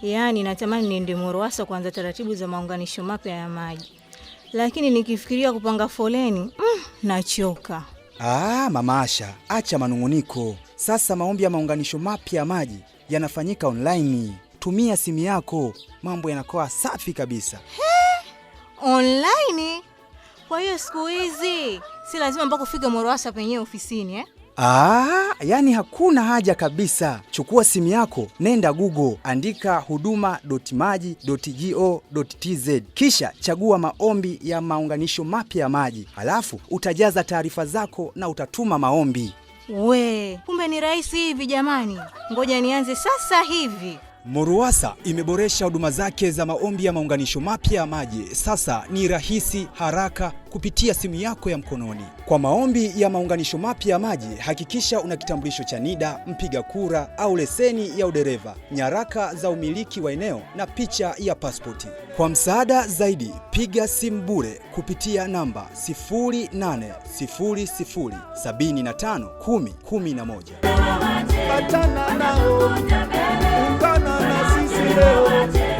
Yaani natamani niende Moruasa kuanza taratibu za maunganisho mapya ya maji. Lakini nikifikiria kupanga foleni, nachoka. Mama Asha, acha manunguniko. Sasa maombi ya maunganisho mapya ya maji yanafanyika online. Tumia simu yako, mambo yanakuwa safi kabisa. Online? Kwa hiyo siku hizi si lazima mpaka ufike Moruasa penyewe ofisini Yani hakuna haja kabisa. Chukua simu yako, nenda Google, andika huduma.maji.go.tz. Kisha chagua maombi ya maunganisho mapya ya maji. Halafu utajaza taarifa zako na utatuma maombi. Kumbe ni rahisi hivi jamani. Ngoja nianze sasa hivi. Moruasa imeboresha huduma zake za maombi ya maunganisho mapya ya maji. Sasa ni rahisi, haraka kupitia simu yako ya mkononi. Kwa maombi ya maunganisho mapya ya maji, hakikisha una kitambulisho cha NIDA, mpiga kura au leseni ya udereva, nyaraka za umiliki wa eneo na picha ya pasipoti. Kwa msaada zaidi, piga simu bure kupitia namba 0800751011. Achana nao, ungana na sisi leo.